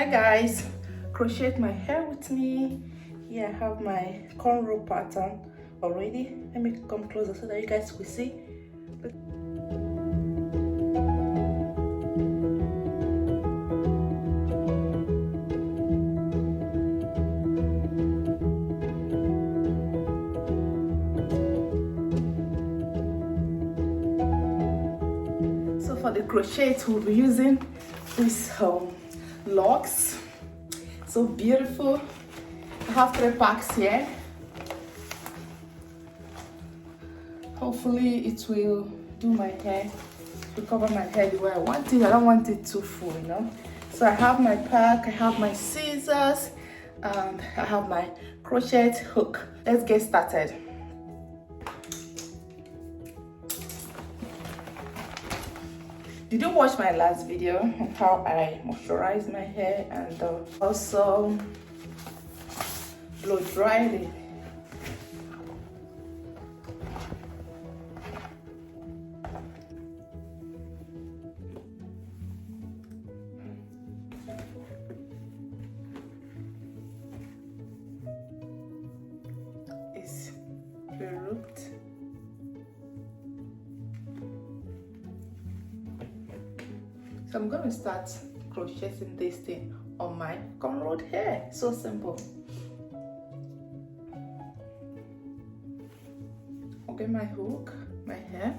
Hi guys, crochet my hair with me. Here I have my cornrow pattern already. Let me come closer so that you guys will see. So for the crochet, we'll be using this locs. So beautiful. I have 3 packs here. Hopefully it will do my hair, to cover my hair the way I want it. I don't want it too full, you know. So I have my pack, I have my scissors, and I have my crochet hook. Let's get started. Did you watch my last video of how I moisturize my hair and also blow dry it? It's pre-root. So I'm going to start crocheting this thing on my cornrowed hair. So simple. I'll get my hook, my hair.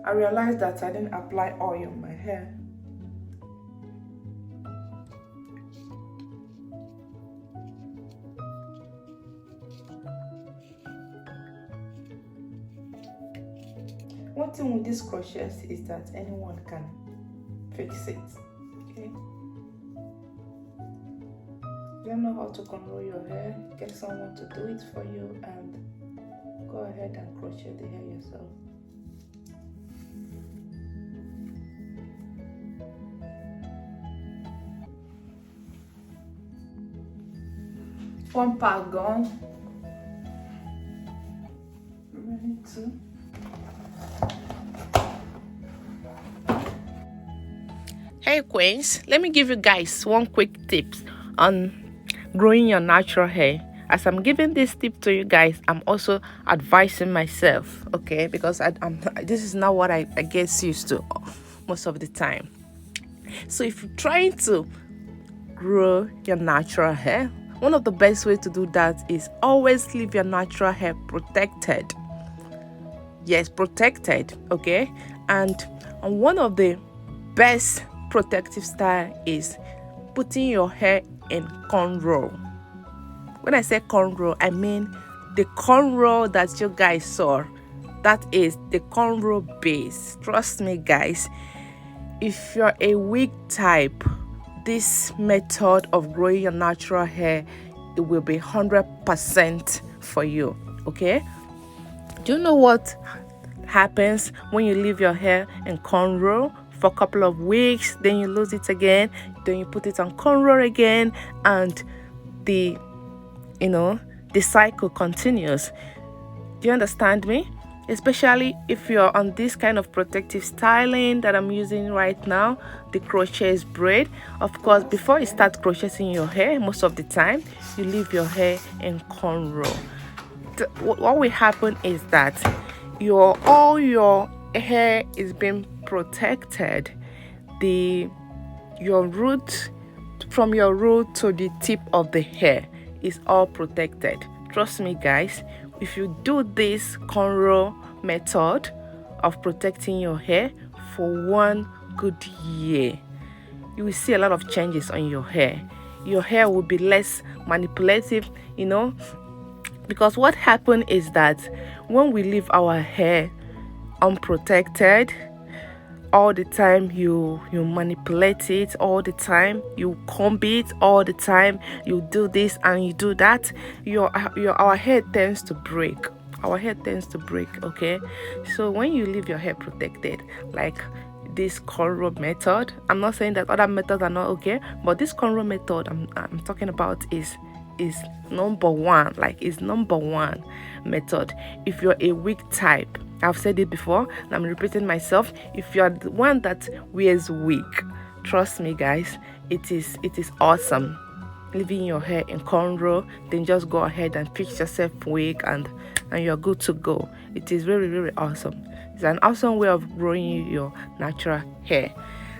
I realized that I didn't apply oil on my hair. One thing with this crochet is that anyone can fix it. Okay? If you don't know how to cornrow your hair, get someone to do it for you and go ahead and crochet the hair yourself. One part gone. Ready to. Hey queens, let me give you guys one quick tips on growing your natural hair. As I'm giving this tip to you guys, I'm also advising myself, okay? Because this is not what I get used to most of the time. So if you're trying to grow your natural hair, one of the best ways to do that is always leave your natural hair protected. Yes, protected, okay? And one of the best protective style is putting your hair in cornrow. When I say cornrow, I mean the cornrow that you guys saw. That is the cornrow base. Trust me, guys. If you're a wig type, this method of growing your natural hair, it will be 100% for you. Okay? Do you know what happens when you leave your hair in cornrow for a couple of weeks, then you lose it again, then you put it on cornrow again, and the cycle continues? Do you understand me? especially if you're on this kind of protective styling that I'm using right now, the crochet braid. Of course, before you start crocheting your hair, most of the time you leave your hair in cornrow. What will happen is that all your hair is being protected. Your root, from your root to the tip of the hair, is all protected. Trust me, guys, if you do this cornrow method of protecting your hair for 1 good year, you will see a lot of changes on your hair. Your hair will be less manipulative, you know, because what happened is that when we leave our hair unprotected all the time, you manipulate it all the time, you comb it all the time, you do this and you do that, our hair tends to break. Okay, so when you leave your hair protected, like this cornrow method, I'm not saying that other methods are not okay, but this cornrow method I'm talking about is number one. Like, is number one method. If you're a wig type, I've said it before and I'm repeating myself, if you're the one that wears wig, trust me, guys, it is awesome leaving your hair in cornrow. Then just go ahead and fix yourself wig and you're good to go. It is very, very awesome. It's an awesome way of growing your natural hair.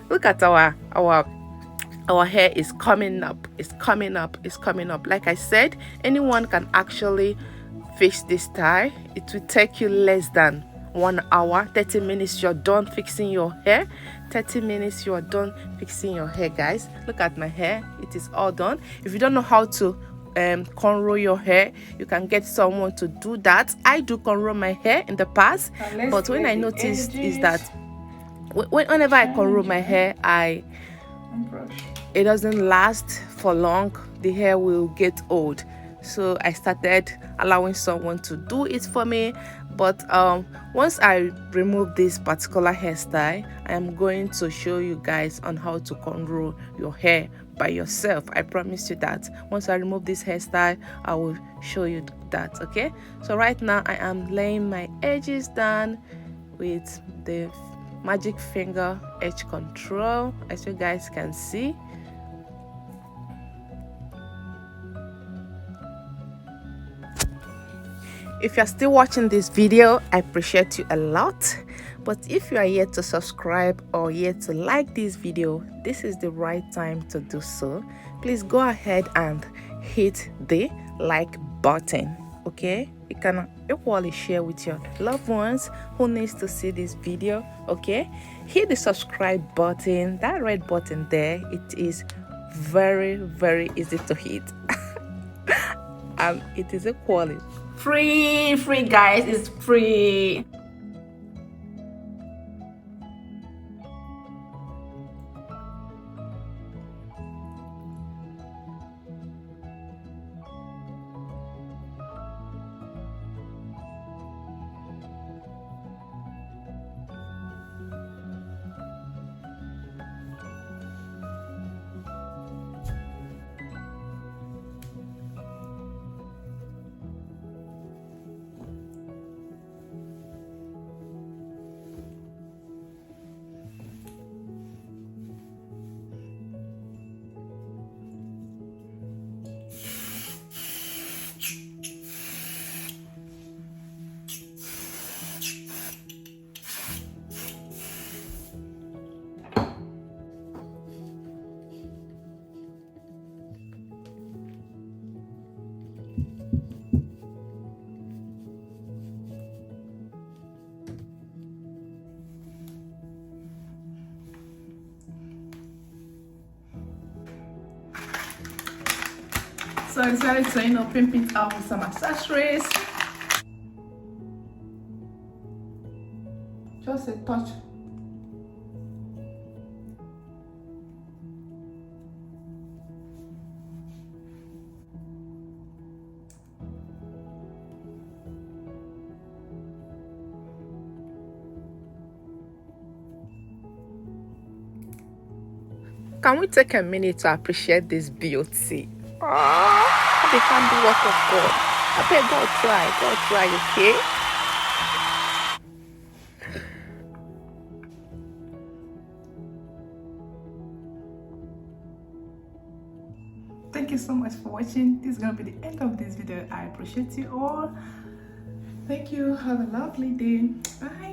Look at our hair is coming up. It's coming up. Like I said, anyone can actually fix this tie. It will take you less than 1 hour. 30 minutes, you're done fixing your hair. 30 minutes, you are done fixing your hair, guys. Look at my hair. It is all done. If you don't know how to cornrow your hair, you can get someone to do that. I do cornrow my hair in the past, but when I noticed is that whenever I cornrow my hair, it doesn't last for long. The hair will get old, so I started allowing someone to do it for me. But once I remove this particular hairstyle, I am going to show you guys on how to cornrow your hair by yourself. I promise you that once I remove this hairstyle, I will show you that. Okay, so right now I am laying my edges down with the magic finger edge control, as you guys can see. If you're still watching this video, I appreciate you a lot. But if you are yet to subscribe or yet to like this video, this is the right time to do so. Please go ahead and hit the like button. Okay, you can equally share with your loved ones who needs to see this video. Okay, hit the subscribe button, that red button there. It is very, very easy to hit. It is equally free, guys. It's free. So I decided to, pimp it out with some accessories. Just a touch. Can we take a minute to appreciate this beauty? The handiwork of God. I bet God try, okay? thank you so much for watching. This is gonna be the end of this video. I appreciate you all. Thank you. Have a lovely day. Bye.